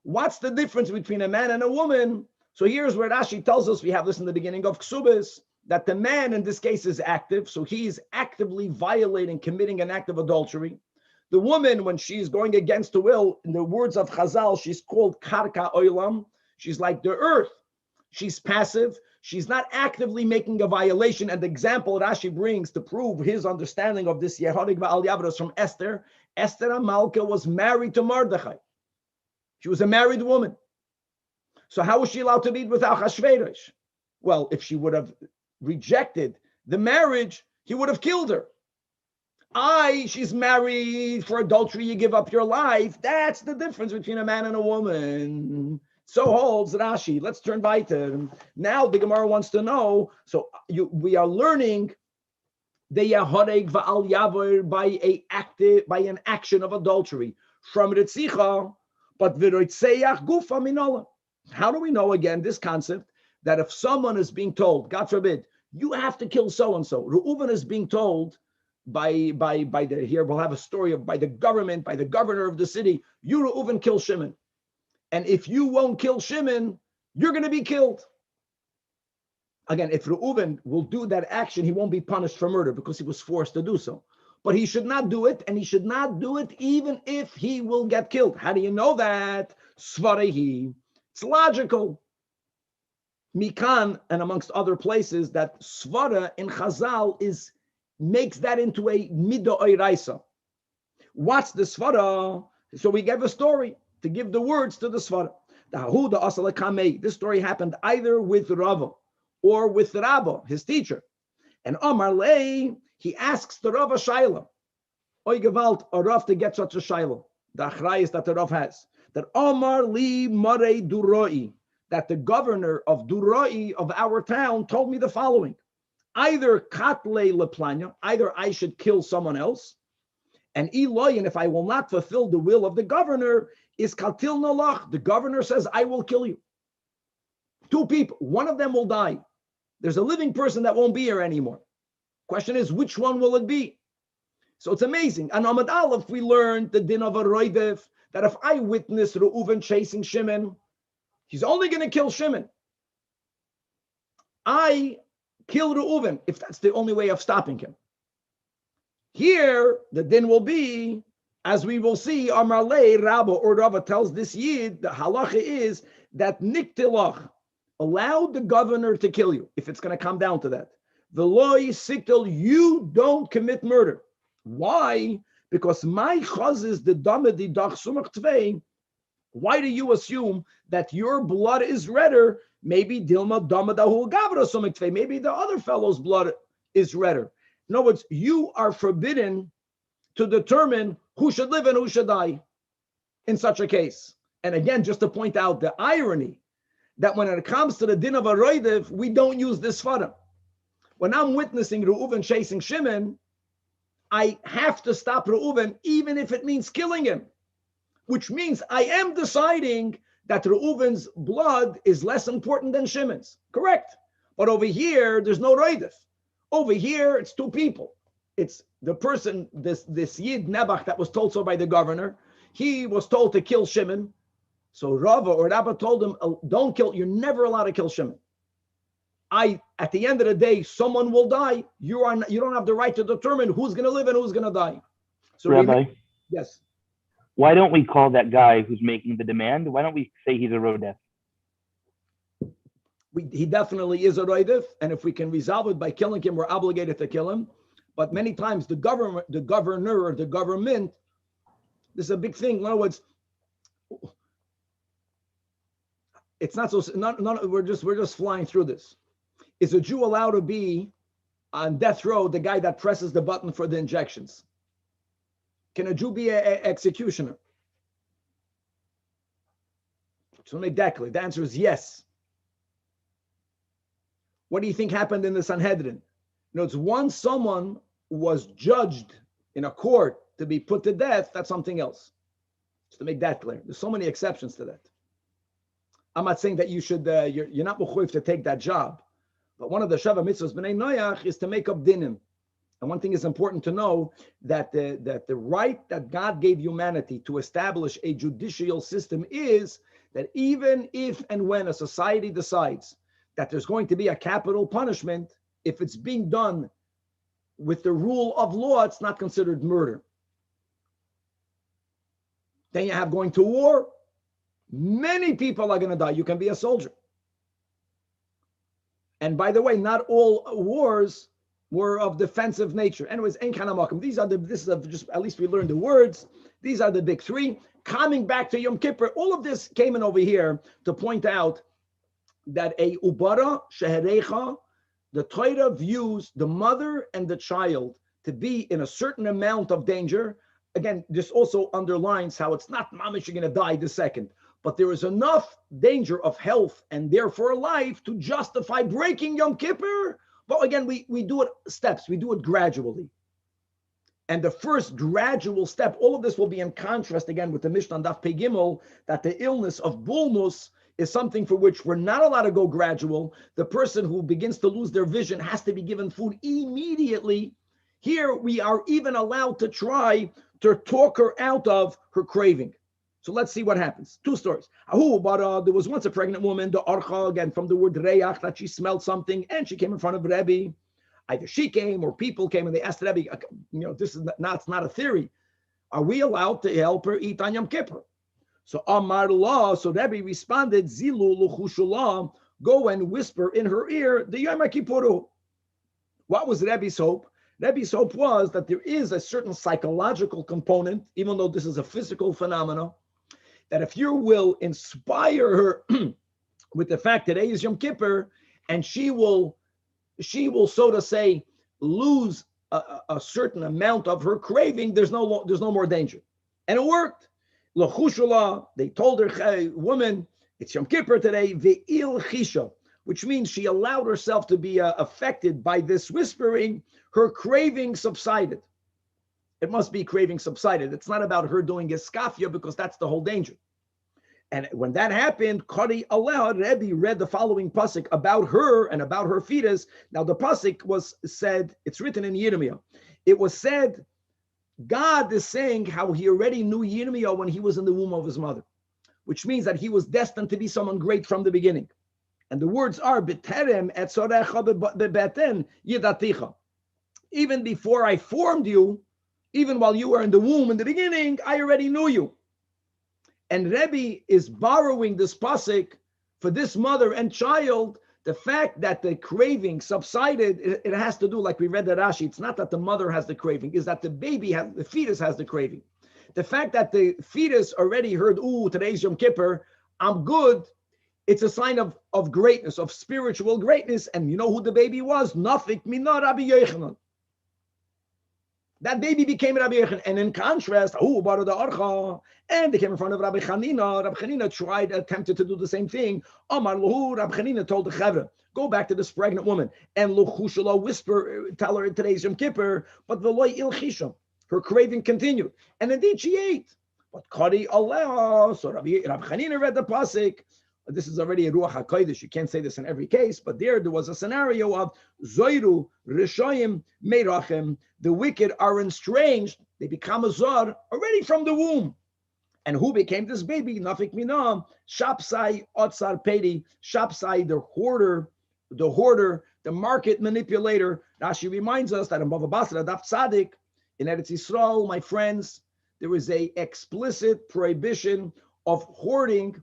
What's the difference between a man and a woman? So here's where Rashi tells us, we have this in the beginning of Ksubis, that the man in this case is active, so he is actively violating, committing an act of adultery. The woman, when she's going against the will, in the words of Chazal, she's called karka oilam. She's like the earth. She's passive. She's not actively making a violation. And the example Rashi brings to prove his understanding of this Yehodik Va'al Yavra is from Esther. Esther Amalka was married to Mordechay. She was a married woman. So how was she allowed to meet with Achashverosh? Well, if she would have rejected the marriage, he would have killed her. She's married for adultery, you give up your life. That's the difference between a man and a woman. So holds Rashi. Let's turn weiter. Now the Gemara wants to know, we are learning the Yahoreg va'al Yavor by an action of adultery from Ritzicha, but v'roitzeach gufa minola. How do we know again this concept that if someone is being told, God forbid, you have to kill so and so, Reuven is being told by the, here we'll have a story of by the government, by the governor of the city, you Reuven kill Shimon, and if you won't kill Shimon, you're going to be killed. Again, if Reuven will do that action, he won't be punished for murder because he was forced to do so. But he should not do it, and he should not do it even if he will get killed. How do you know that? Svarehi. It's logical. Mikan, and amongst other places, that svara in Chazal makes that into a midah oiraisa. What's the svara? So we gave a story to give the words to the svara. This story happened either with Rava or with Rabba, his teacher. And Omar Lei, he asks the Rav a shaila. Oy gewalt, a Rav to get such a shaila. The achrayis that the Rav has. That Omar Li Marei Duroi, that the governor of Duroi of our town told me the following. Either katle leplanya, either I should kill someone else, and Eloy, if I will not fulfill the will of the governor, is katil nolach. The governor says, I will kill you. Two people, one of them will die. There's a living person that won't be here anymore. Question is, which one will it be? So it's amazing. And Amad Aleph, we learned the din of a roidev, that if I witness Reuven chasing Shimon, he's only going to kill Shimon. I kill Reuven if that's the only way of stopping him. Here, the din will be, as we will see, Amar Lei, Rabba or Rava tells this Yid, the halacha is that niktilach, allow the governor to kill you, if it's going to come down to that. The law is siktel, you don't commit murder. Why? Because my chaz is the damedi dach sumach tvei. Why do you assume that your blood is redder? Maybe dilma damadahu gavra sumach tvei. Maybe the other fellow's blood is redder. In other words, you are forbidden to determine who should live and who should die in such a case. And again, just to point out the irony, that when it comes to the din of a roidev, we don't use this svara. When I'm witnessing Reuven chasing Shimon, I have to stop Reuven, even if it means killing him, which means I am deciding that Reuven's blood is less important than Shimon's. Correct. But over here, there's no roidev. Over here, it's two people. It's the person, this Yid Nebuch that was told so by the governor. He was told to kill Shimon. So Rava or Rabba told him, don't kill, you're never allowed to kill Shimon. At the end of the day, someone will die. You don't have the right to determine who's going to live and who's going to die. So Rabbi, yes. Why don't we call that guy who's making the demand? Why don't we say he's a rodef? He definitely is a roidef, and if we can resolve it by killing him, we're obligated to kill him. But many times the governor, or the government, this is a big thing. In other words, it's not so. We're just flying through this. Is a Jew allowed to be on death row the guy that presses the button for the injections? Can a Jew be an executioner? So make that clear. The answer is yes. What do you think happened in the Sanhedrin? It's once someone was judged in a court to be put to death, that's something else. Just to make that clear. There's so many exceptions to that. I'm not saying that you should, you're not mechuyev to take that job. But one of the Sheva mitzvahs b'nei Noach is to make up dinim. And one thing is important to know, that the right that God gave humanity to establish a judicial system is that even if and when a society decides that there's going to be a capital punishment, if it's being done with the rule of law, it's not considered murder. Then you have going to war. Many people are going to die. You can be a soldier. And by the way, not all wars were of defensive nature. Anyways, Ein Kana Makom. This is just, at least we learned the words. These are the big three. Coming back to Yom Kippur, all of this came in over here to point out that a ubara sheherecha, the Torah views the mother and the child to be in a certain amount of danger. Again, this also underlines how it's not mamish, you're going to die the second, but there is enough danger of health and therefore life to justify breaking Yom Kippur. But again, we do it steps, we do it gradually. And the first gradual step, all of this will be in contrast again with the Mishnah on Daf Pei Gimel, that the illness of bulmus is something for which we're not allowed to go gradual. The person who begins to lose their vision has to be given food immediately. Here we are even allowed to try to talk her out of her craving. So let's see what happens. Two stories. There was once a pregnant woman, the archa, again from the word reyach, that she smelled something and she came in front of Rebbe. Either she came or people came and they asked Rebbe, this is not, it's not a theory. Are we allowed to help her eat on Yom Kippur? So Amar La, so Rebbe responded, Zilu luchushulam, go and whisper in her ear, the Yom Kippuru. What was Rebbe's hope? Rebbe's hope was that there is a certain psychological component, even though this is a physical phenomenon, that if you will inspire her with the fact that today is Yom Kippur, and she will, so to say, lose a certain amount of her craving, there's no more danger. And it worked. L'chushula, they told her, hey, woman, it's Yom Kippur today, ve'il chisha, which means she allowed herself to be affected by this whispering. Her craving subsided. It must be craving subsided. It's not about her doing iskafia, because that's the whole danger. And when that happened, Kari allowed, Rebbe read the following pasuk about her and about her fetus. Now the pasuk was said, it's written in Yirmiyah. It was said, God is saying how he already knew Yirmiyah when he was in the womb of his mother, which means that he was destined to be someone great from the beginning. And the words are, B'terem etzorecha bebeten yidaticha. Even before I formed you, even while you were in the womb in the beginning, I already knew you. And Rebbe is borrowing this pasuk for this mother and child. The fact that the craving subsided, it has to do, like we read the Rashi, it's not that the mother has the craving, is that the fetus has the craving. The fact that the fetus already heard, today's Yom Kippur, I'm good, it's a sign of greatness, of spiritual greatness. And you know who the baby was? Nafik mina Rabbi Yochanan. That baby became Rabbi Yochanan. And in contrast, and they came in front of Rabbi Chanina. Rabbi Chanina attempted to do the same thing. Amar Lahu, Rabbi Chanina told the Chavra, go back to this pregnant woman and Luchushala whisper, tell her today's Yom Kippur, but Veloy il Chisham. Her craving continued. And indeed she ate. But Kari Allah, so Rabbi Chanina read the pasuk. This is already a Ruach HaKodesh. You can't say this in every case, but there was a scenario of Zoiru, Rishayim, Meirachem. The wicked are estranged. They become a Zor already from the womb. And who became this baby? Nafik Minam, Shapsai, Otsar Pedi, Shapsai, the hoarder, the market manipulator. Rashi reminds us that in Bava Basra, Daf Tzadik, in Eretz Yisrael, my friends, there is a explicit prohibition of hoarding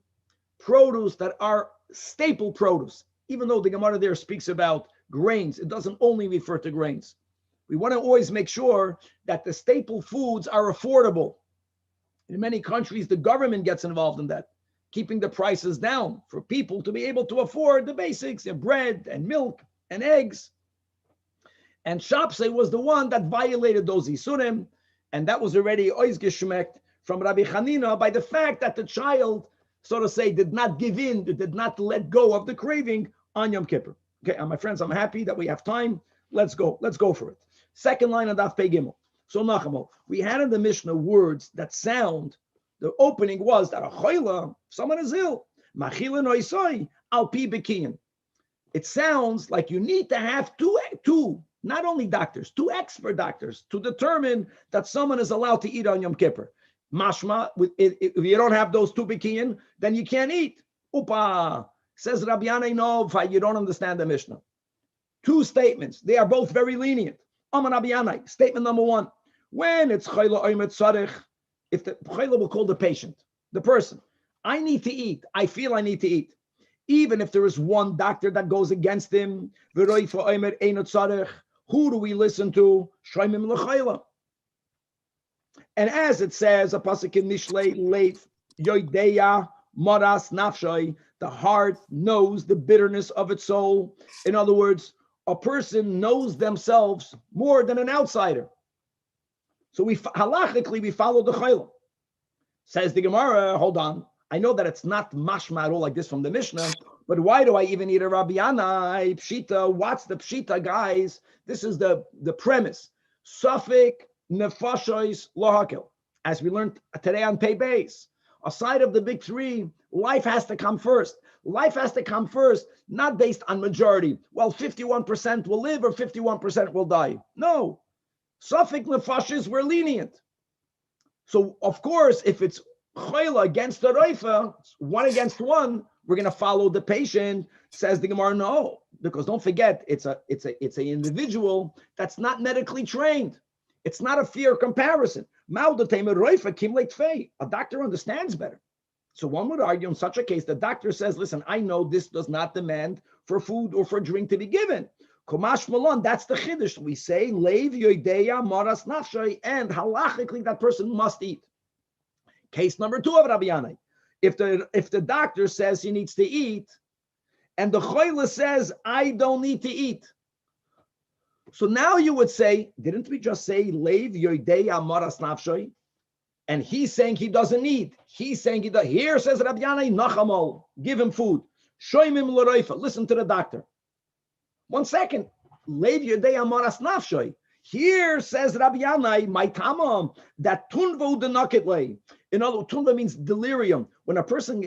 produce that are staple produce. Even though the Gemara there speaks about grains, it doesn't only refer to grains. We want to always make sure that the staple foods are affordable. In many countries, the government gets involved in that, keeping the prices down for people to be able to afford the basics, bread and milk and eggs. And Shapsei was the one that violated those Isurim, and that was already ois geschmeckt from Rabbi Chanina by the fact that the child, so to say, did not give in, did not let go of the craving on Yom Kippur. Okay, and my friends, I'm happy that we have time. Let's go for it. Second line of Daf Pei Gimel. So Nachamo, we had in the Mishnah words that sound, the opening was that a choila, someone is ill, machila noisoi, al pi bekiyin. It sounds like you need to have two, not only doctors, two expert doctors to determine that someone is allowed to eat on Yom Kippur. Mashma, if you don't have those two bekiyin, then you can't eat. Upa, says Rabbi Yanai, no, you don't understand the Mishnah. Two statements, they are both very lenient. Amar Rabbi Yanai, statement number one, when it's chayla oymet tzarech, if the chayla will call the patient, the person, I need to eat, I feel I need to eat. Even if there is one doctor that goes against him, or Who do we listen to? Shoymim l'chayla. And as it says, a pasuk in Mishlei, Leif, Yoideya, Moras Nafshay, the heart knows the bitterness of its soul. In other words, a person knows themselves more than an outsider. So halachically, we follow the chayla. Says the Gemara, hold on. I know that it's not mashma at all like this from the Mishnah, but why do I even eat a Rabbi Yanai? Pshita, what's the Pshita, guys? This is the premise. Safek nefashos lohakel. As we learned today on Pei Beis, aside of the big three, life has to come first. Life has to come first, not based on majority. Well, 51% will live or 51% will die. No. Safek nefashos, we're lenient. So, of course, if it's chayla against the roifa, 1 against 1, we're going to follow the patient. Says the Gemara, no, because don't forget, it's an individual that's not medically trained. It's not a fair comparison. A doctor understands better. So one would argue in such a case, the doctor says, listen, I know this does not demand for food or for drink to be given. Komash Malon, that's the chiddush. We say, Leiv Yoideya Maras Nafshay, and halachically that person must eat. Case number 2 of Rabbi Yanai. If the doctor says he needs to eat, and the choila says, I don't need to eat. So now you would say, didn't we just say, Leiv Yoideya Maras Nafshay? And he's saying he doesn't need. He's saying he does. Here says Rabbi Yanai, Nachamol, give him food. Shoymim l'roifa, listen to the doctor. 1 second. Leiv Yoideya Maras Nafshay. Here says Rabbi Yanai, my tamam, that tunva u'denaketlei. In other words, tunva means delirium. When a person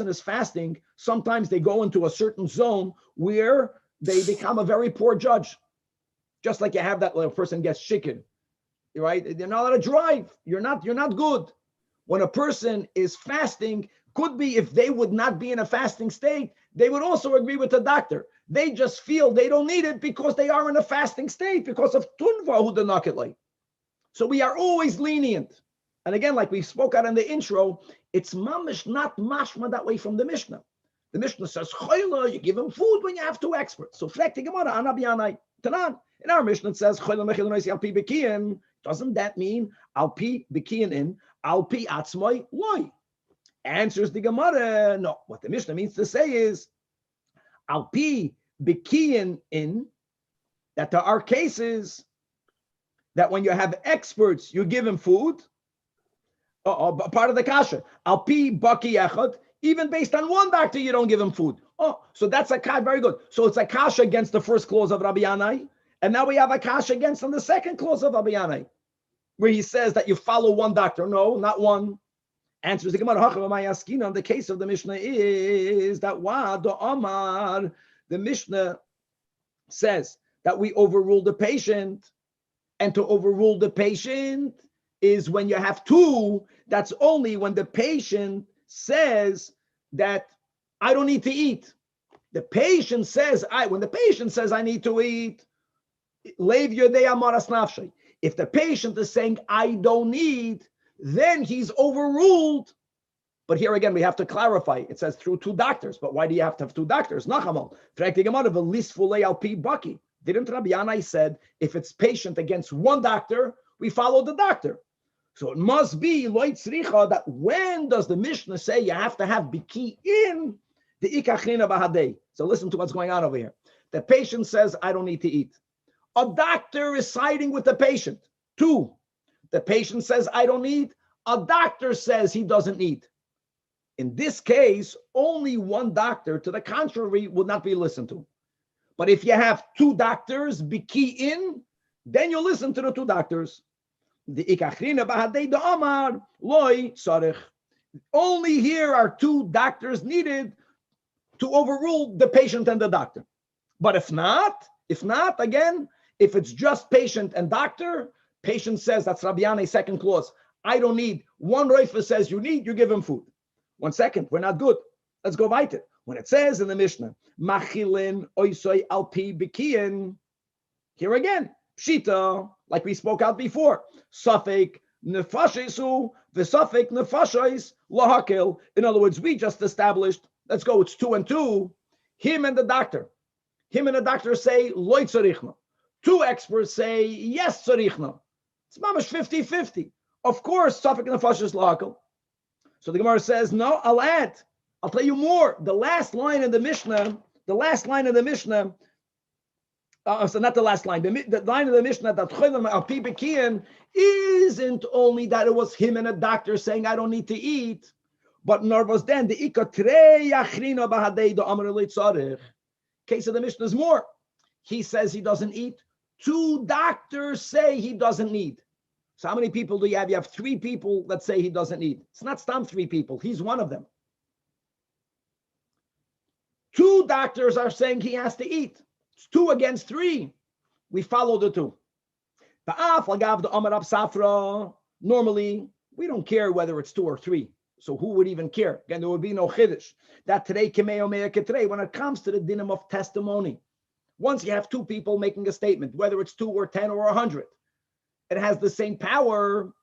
is fasting, sometimes they go into a certain zone where they become a very poor judge. Just like you have that when a person gets shaken, right? They're not allowed to drive. You're not good. When a person is fasting, could be if they would not be in a fasting state, they would also agree with the doctor. They just feel they don't need it because they are in a fasting state because of tunva hudanakitli. So we are always lenient. And again, like we spoke out in the intro, it's mamish, not mashma that way from the Mishnah. The Mishnah says, Choyla, you give him food when you have 2 experts. So flekti gemara, anabiyanai, tanan. In our Mishnah it says, Choyla mechil noisi alpi bekiyin. Doesn't that mean alpi bekiyin in, alpi atzmoi loy? Answers the Gemara, no. What the Mishnah means to say is, alpi bekiyin in, that there are cases that when you have experts, you give him food. Part of the kasha. Alpi baki echad, even based on 1 doctor, you don't give him food. Oh, so that's a kasha, very good. So it's a kasha against the first clause of Rabbi Yanai, and now we have a kasha against on the second clause of Rabbi Yanai, where he says that you follow 1 doctor. No, not 1. Answers the Gemara. The case of the Mishnah is that the Mishnah says that we overrule the patient, and to overrule the patient is when you have 2. That's only when the patient says that I don't need to eat. The patient says when the patient says I need to eat. Leiv Yodeya Maras Nafshay. If the patient is saying I don't need, then he's overruled. But here again, we have to clarify. It says through 2 doctors. But why do you have to have 2 doctors? Nachamal. Didn't Rabbi Yanai said if it's patient against 1 doctor, we follow the doctor. So it must be loy tzricha that when does the Mishnah say you have to have biki in the ikachina bahadei? So listen to what's going on over here. The patient says, I don't need to eat. A doctor is siding with the patient. 2. The patient says, I don't need. A doctor says he doesn't need. In this case, only 1 doctor, to the contrary, would not be listened to. But if you have 2 doctors, biki in, then you listen to the 2 doctors. The ikachrina bahadei the amar loy sarich. Only here are 2 doctors needed to overrule the patient and the doctor. But if not, again, if it's just patient and doctor, patient says, that's Rabbi Yanai's second clause, I don't need. 1 Reifa says you need, you give him food. 1 second, we're not good. Let's go weiter. When it says in the Mishnah, machilin oisoi alpi bikiyin, here again, pshita, like we spoke out before, safek nefashesu v'safek nefashais lahakel. In other words, we just established, let's go, it's 2 and 2, him and the doctor. Him and the doctor say, loy tzarichna. Two experts say, yes, tzarichna. It's mamash 50-50. Of course, safek nefesh is lahakal. So the Gemara says, no, I'll add. I'll tell you more. The last line of the Mishnah, so not the last line, the line of the Mishnah that cholim al pi bekiyan isn't only that it was him and a doctor saying, I don't need to eat, but nor was then the ikatrei yachrina bahadei do amar leitzarech. Case of the Mishnah is more. He says he doesn't eat. Two doctors say he doesn't need. So how many people do you have? You have three people that say he doesn't eat. It's not stam three people. He's one of them. Two doctors are saying he has to eat. It's 2 against 3. We follow the 2. Normally, we don't care whether it's 2 or 3. So who would even care? Again, there would be no chiddush. That today, when it comes to the dinim of testimony, once you have 2 people making a statement, whether it's 2 or 10 or 100, it has the same power.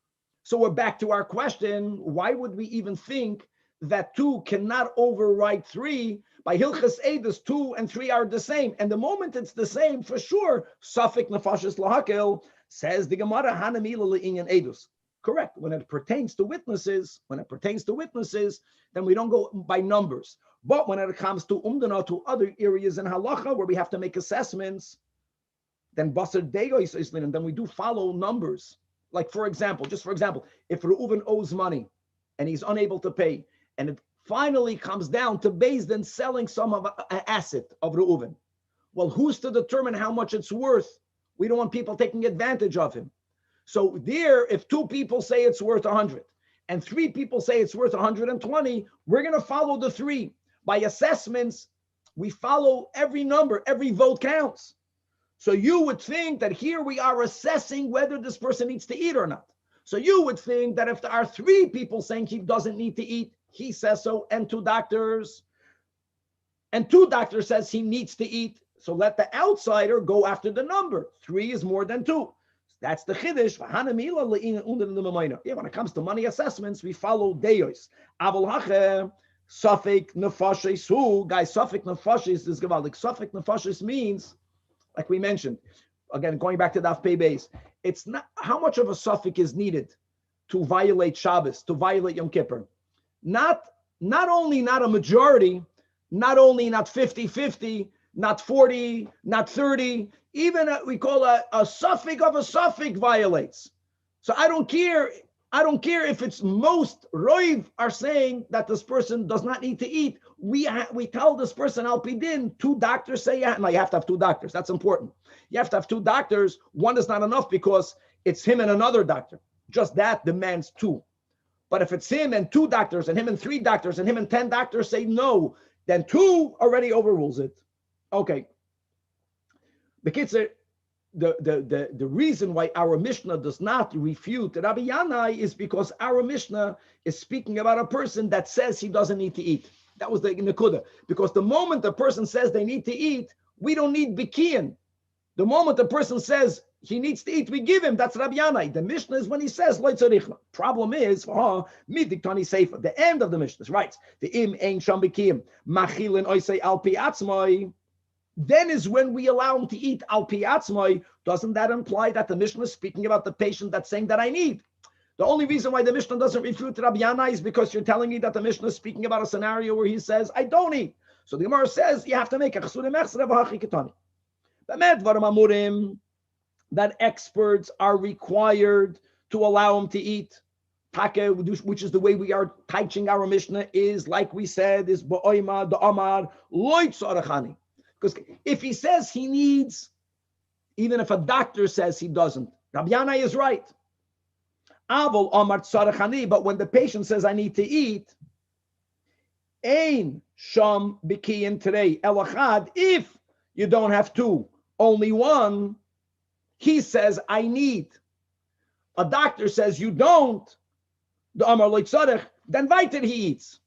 So we're back to our question. Why would we even think that 2 cannot override 3? By Hilchas Eidos, 2 and 3 are the same. And the moment it's the same, for sure, Safek Nefashis Lahakel, says the Gemara, Hanamila Le'inyan Eidos. Correct. When it pertains to witnesses, then we don't go by numbers. But when it comes to Umdana, to other areas in Halacha where we have to make assessments, then Basar Dego is, and then we do follow numbers. Like for example, if Reuven owes money and he's unable to pay, and it finally comes down to Beis Din selling some of an asset of Reuven. Well, who's to determine how much it's worth? We don't want people taking advantage of him. So there, if 2 people say it's worth 100 and 3 people say it's worth 120, we're going to follow the 3. By assessments, we follow every number, every vote counts. So you would think that here we are assessing whether this person needs to eat or not. So you would think that if there are 3 people saying he doesn't need to eat, he says so, and 2 doctors says he needs to eat. So let the outsider go after the number. 3 is more than 2. That's the chiddush. Yeah, when it comes to money assessments, we follow deos. Safek nefashis hu, guys. Safek nefashis is gewaldig. Safek nefashis means, like we mentioned, again going back to Daf Pei Beis, it's not how much of a safek is needed to violate Shabbos, to violate Yom Kippur. Not only not a majority, not only not 50-50, not 40, not 30, even we call a suffix of a suffix violates. So I don't care if it's most roiv are saying that this person does not need to eat. We tell this person al pidin, 2 doctors say yeah. No, you have to have 2 doctors. That's important. You have to have 2 doctors. 1 is not enough because it's him and another doctor. Just that demands 2. But if it's him and 2 doctors and him and 3 doctors and him and 10 doctors say no, then 2 already overrules it. Okay. The reason why our Mishnah does not refute Rabbi Yanai is because our Mishnah is speaking about a person that says he doesn't need to eat. That was the Nekuda. Because the moment the person says they need to eat, we don't need Bikian. The moment the person says he needs to eat, we give him. That's Rabbi Yanai. The Mishnah is when he says Lo tzarichna. Problem is, midiktani seifa. The end of the Mishnah writes the im ein sham bikim machilin oisei al pi atzmai. Then is when we allow him to eat al pi atzmai. Doesn't that imply that the Mishnah is speaking about the patient that's saying that I need? The only reason why the Mishnah doesn't refute Rabbi Yanai is because you're telling me that the Mishnah is speaking about a scenario where he says I don't eat. So the Gemara says you have to make a chesurim echsera v'hachiketani. That experts are required to allow him to eat. Take, which is the way we are teaching our Mishnah, is like we said, is ba'oima da'amar loit sarachani. Because if he says he needs, even if a doctor says he doesn't, Rabbi Yanai is right. Avol amar sarachani, but when the patient says I need to eat, ein sham bikiyin today elachad. If you don't have 2, only 1. He says, I need. A doctor says, you don't. The Amar Loit Tzarech, then weiter he eats.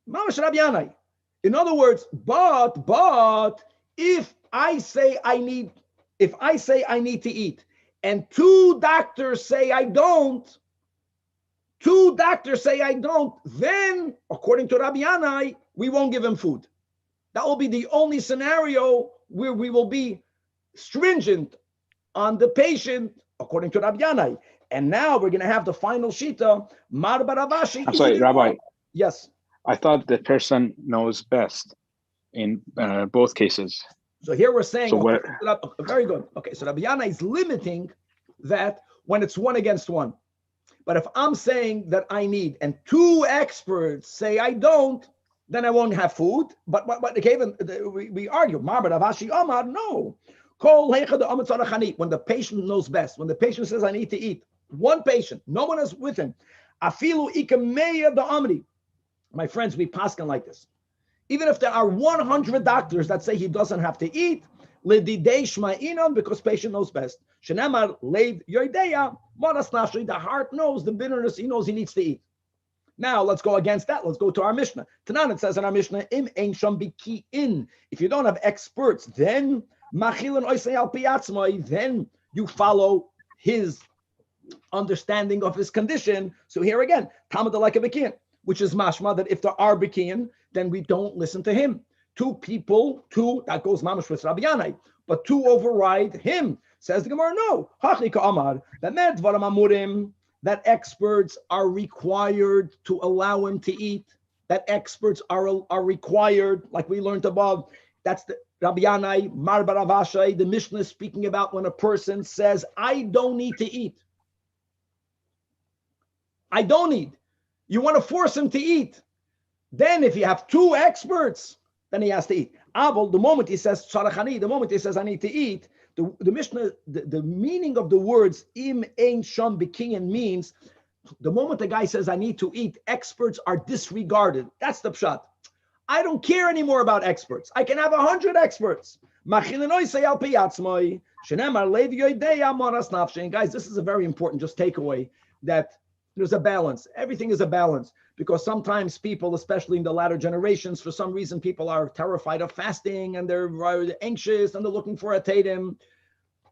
Mamash Rabbi Yanai. In other words, but if I say I need to eat, and 2 doctors say I don't, then according to Rabbi Yanai, we won't give him food. That will be the only scenario where we will be stringent on the patient, according to Rabbi Yanai. And now we're going to have the final shita. Mar baravashi. I'm sorry, Rabbi. Yes. I thought the person knows best in both cases. So here we're saying, So very good. Okay, so Rabbi Yana is limiting that when it's one against one. But if I'm saying that I need, and two experts say I don't, then I won't have food. But we argue. No. When the patient knows best, when the patient says I need to eat, one patient, no one is with him. My friends, we paskin like this. Even if there are 100 doctors that say he doesn't have to eat, because patient knows best. The heart knows the bitterness, he knows he needs to eat. Now let's go against that. Let's go to our Mishnah. Tanach, it says in our Mishnah, if you don't have experts, then you follow his understanding of his condition. So here again, Talmud like a Bekian, which is mashma that if there are Bekian, then we don't listen to him. Two, that goes mamash with Rabbi Yanai, but two override him. Says the Gemara, no. That experts are required to allow him to eat. That experts are required, like we learned above. That's the Rabbi Yanai, Mar Baravashai, the Mishnah is speaking about when a person says, I don't need to eat. I don't need. You want to force him to eat. Then if you have two experts, then he has to eat. Abel, the moment he says, the moment he says, I need to eat, the Mishnah, the meaning of the words, im ein sham bekinyan means, the moment the guy says, I need to eat, experts are disregarded. That's the pshat. I don't care anymore about experts. I can have 100 experts. Guys, this is a very important just takeaway, that there's a balance. Everything is a balance, because sometimes people, especially in the latter generations, for some reason, people are terrified of fasting and they're anxious and they're looking for a tatum.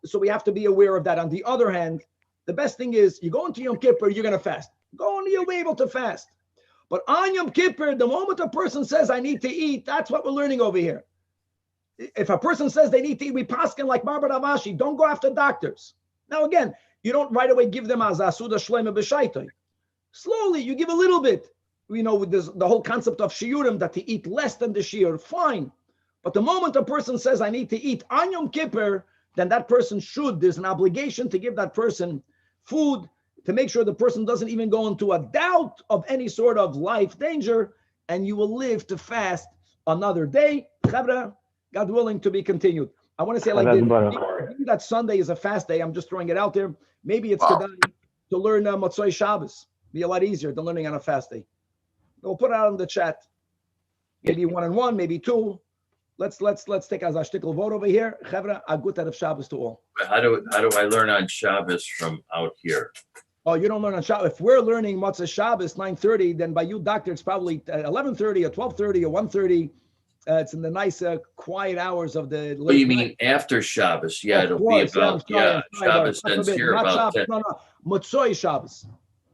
So we have to be aware of that. On the other hand, the best thing is you go into Yom Kippur, you're going to fast. Go and you'll be able to fast. But on Yom Kippur, the moment a person says, I need to eat, that's what we're learning over here. If a person says they need to eat, we paskin like Marbar Avashi, don't go after doctors. Now again, you don't right away give them azasuda shlema b'shaitai. Slowly, you give a little bit. You know, with this, the whole concept of shiurim, that to eat less than the shiur, fine. But the moment a person says, I need to eat on Yom Kippur, then that person there's an obligation to give that person food, to make sure the person doesn't even go into a doubt of any sort of life danger, and you will live to fast another day. Chavra, God willing, to be continued. I want to say like this, maybe that Sunday is a fast day. I'm just throwing it out there. Maybe it's kedai to learn Motzoi Shabbos. Be a lot easier than learning on a fast day. We'll put it out in the chat. Maybe 1 and 1, maybe 2. Let's take as a shtickle vote over here. Chavra, a good of Shabbos to all. How do I learn on Shabbos from out here? Oh, you don't learn on Shabbos. If we're learning Motzei Shabbos 9:30, then by you, doctor, it's probably 11:30 or 12:30 or 1:30. It's in the nice, quiet hours of the. What do you mean after Shabbos? Yeah, it'll be about Shabbos ends here about 10. No, Motzei Shabbos.